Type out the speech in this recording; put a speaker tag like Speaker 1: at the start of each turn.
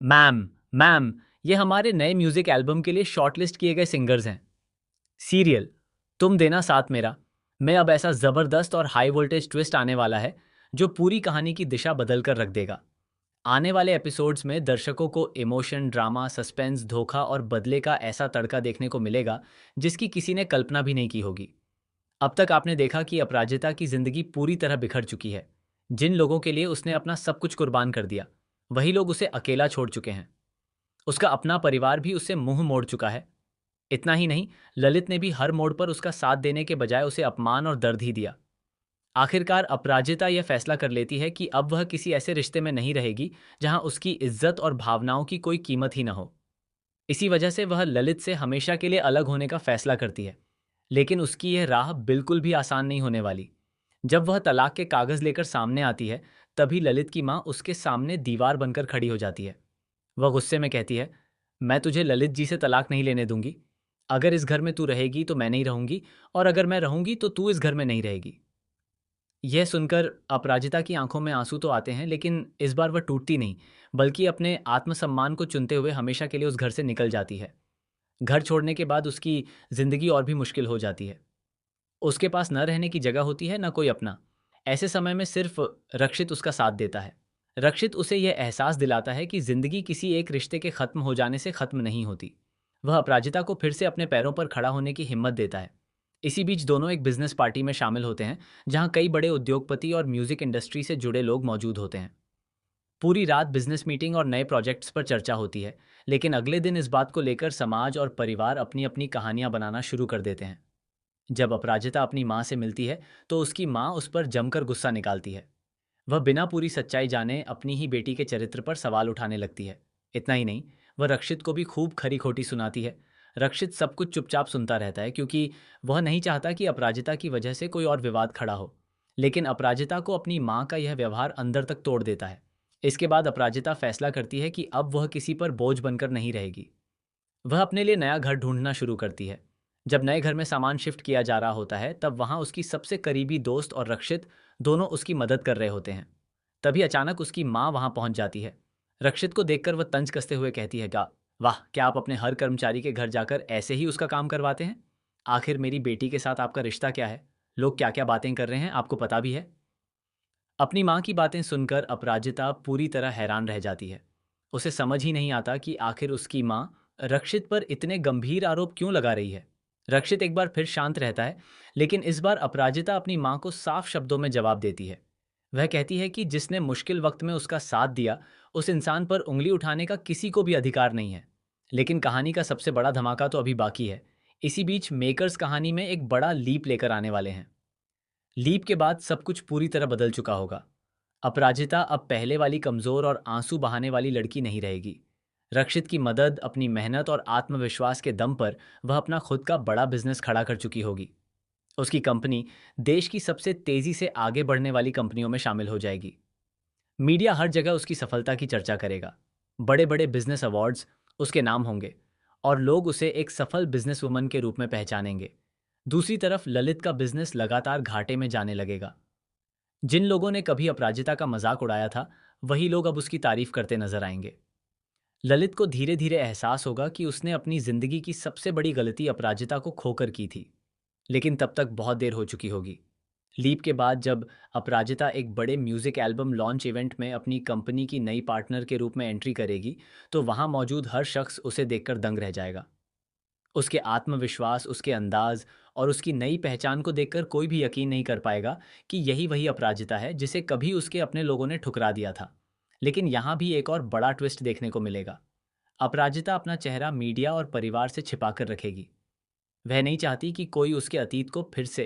Speaker 1: Ma'am, ma'am, ये हमारे नए म्यूजिक एल्बम के लिए शॉर्टलिस्ट किए गए सिंगर्स हैं। सीरियल, तुम देना साथ मेरा। मैं अब ऐसा जबरदस्त और हाई वोल्टेज ट्विस्ट आने वाला है जो पूरी कहानी की दिशा बदल कर रख देगा। आने वाले एपिसोड्स में दर्शकों को इमोशन, ड्रामा, सस्पेंस, धोखा और बदले का ऐसा तड़का देखने को मिलेगा जिसकी किसी ने कल्पना भी नहीं की होगी। अब तक आपने देखा कि अपराजिता की जिंदगी पूरी तरह बिखर चुकी है। जिन लोगों के लिए उसने अपना सब कुछ कुर्बान कर दिया, वही लोग उसे अकेला छोड़ चुके हैं। उसका अपना परिवार भी उससे मुंह मोड़ चुका है। इतना ही नहीं, ललित ने भी हर मोड़ पर उसका साथ देने के बजाय उसे अपमान और दर्द ही दिया। आखिरकार अपराजिता यह फैसला कर लेती है कि अब वह किसी ऐसे रिश्ते में नहीं रहेगी जहां उसकी इज्जत और भावनाओं की कोई कीमत ही न हो। इसी वजह से वह ललित से हमेशा के लिए अलग होने का फैसला करती है। लेकिन उसकी यह राह बिल्कुल भी आसान नहीं होने वाली। जब वह तलाक के कागज लेकर सामने आती है, तभी ललित की माँ उसके सामने दीवार बनकर खड़ी हो जाती है। वह गुस्से में कहती है, मैं तुझे ललित जी से तलाक नहीं लेने दूंगी। अगर इस घर में तू रहेगी तो मैं नहीं रहूंगी, और अगर मैं रहूंगी तो तू इस घर में नहीं रहेगी। यह सुनकर अपराजिता की आंखों में आंसू तो आते हैं, लेकिन इस बार वह टूटती नहीं, बल्कि अपने आत्मसम्मान को चुनते हुए हमेशा के लिए उस घर से निकल जाती है। घर छोड़ने के बाद उसकी जिंदगी और भी मुश्किल हो जाती है। उसके पास न रहने की जगह होती है, न कोई अपना। ऐसे समय में सिर्फ रक्षित उसका साथ देता है। रक्षित उसे यह एहसास दिलाता है कि जिंदगी किसी एक रिश्ते के खत्म हो जाने से खत्म नहीं होती। वह अपराजिता को फिर से अपने पैरों पर खड़ा होने की हिम्मत देता है। इसी बीच दोनों एक बिजनेस पार्टी में शामिल होते हैं, जहां कई बड़े उद्योगपति और म्यूजिक इंडस्ट्री से जुड़े लोग मौजूद होते हैं। पूरी रात बिजनेस मीटिंग और नए प्रोजेक्ट्स पर चर्चा होती है, लेकिन अगले दिन इस बात को लेकर समाज और परिवार अपनी अपनी कहानियां बनाना शुरू कर देते हैं। जब अपराजिता अपनी माँ से मिलती है, तो उसकी माँ उस पर जमकर गुस्सा निकालती है। वह बिना पूरी सच्चाई जाने अपनी ही बेटी के चरित्र पर सवाल उठाने लगती है। इतना ही नहीं, वह रक्षित को भी खूब खरी खोटी सुनाती है। रक्षित सब कुछ चुपचाप सुनता रहता है, क्योंकि वह नहीं चाहता कि अपराजिता की वजह से कोई और विवाद खड़ा हो। लेकिन अपराजिता को अपनी माँ का यह व्यवहार अंदर तक तोड़ देता है। इसके बाद अपराजिता फैसला करती है कि अब वह किसी पर बोझ बनकर नहीं रहेगी। वह अपने लिए नया घर ढूंढना शुरू करती है। जब नए घर में सामान शिफ्ट किया जा रहा होता है, तब वहां उसकी सबसे करीबी दोस्त और रक्षित दोनों उसकी मदद कर रहे होते हैं। तभी अचानक उसकी माँ वहां पहुंच जाती है। रक्षित को देखकर वह तंज कसते हुए कहती है, गा वाह, क्या आप अपने हर कर्मचारी के घर जाकर ऐसे ही उसका काम करवाते हैं? आखिर मेरी बेटी के साथ आपका रिश्ता क्या है? लोग क्या क्या बातें कर रहे हैं, आपको पता भी है? अपनी माँ की बातें सुनकर अपराजिता पूरी तरह हैरान रह जाती है। उसे समझ ही नहीं आता कि आखिर उसकी माँ रक्षित पर इतने गंभीर आरोप क्यों लगा रही है। रक्षित एक बार फिर शांत रहता है, लेकिन इस बार अपराजिता अपनी माँ को साफ शब्दों में जवाब देती है। वह कहती है कि जिसने मुश्किल वक्त में उसका साथ दिया, उस इंसान पर उंगली उठाने का किसी को भी अधिकार नहीं है। लेकिन कहानी का सबसे बड़ा धमाका तो अभी बाकी है। इसी बीच मेकर्स कहानी में एक बड़ा लीप लेकर आने वाले हैं। लीप के बाद सब कुछ पूरी तरह बदल चुका होगा। अपराजिता अब पहले वाली कमजोर और आंसू बहाने वाली लड़की नहीं रहेगी। रक्षित की मदद, अपनी मेहनत और आत्मविश्वास के दम पर वह अपना खुद का बड़ा बिजनेस खड़ा कर चुकी होगी। उसकी कंपनी देश की सबसे तेजी से आगे बढ़ने वाली कंपनियों में शामिल हो जाएगी। मीडिया हर जगह उसकी सफलता की चर्चा करेगा। बड़े बड़े बिजनेस अवार्ड्स उसके नाम होंगे, और लोग उसे एक सफल बिजनेस वुमन के रूप में पहचानेंगे। दूसरी तरफ ललित का बिजनेस लगातार घाटे में जाने लगेगा। जिन लोगों ने कभी अपराजिता का मजाक उड़ाया था, वही लोग अब उसकी तारीफ करते नजर आएंगे। ललित को धीरे धीरे एहसास होगा कि उसने अपनी जिंदगी की सबसे बड़ी गलती अपराजिता को खोकर की थी, लेकिन तब तक बहुत देर हो चुकी होगी। लीप के बाद जब अपराजिता एक बड़े म्यूजिक एल्बम लॉन्च इवेंट में अपनी कंपनी की नई पार्टनर के रूप में एंट्री करेगी, तो वहां मौजूद हर शख्स उसे देखकर दंग रह जाएगा। उसके आत्मविश्वास, उसके अंदाज और उसकी नई पहचान को देखकर कोई भी यकीन नहीं कर पाएगा कि यही वही अपराजिता है जिसे कभी उसके अपने लोगों ने ठुकरा दिया था। लेकिन यहाँ भी एक और बड़ा ट्विस्ट देखने को मिलेगा। अपराजिता अपना चेहरा मीडिया और परिवार से छिपा कर रखेगी। वह नहीं चाहती कि कोई उसके अतीत को फिर से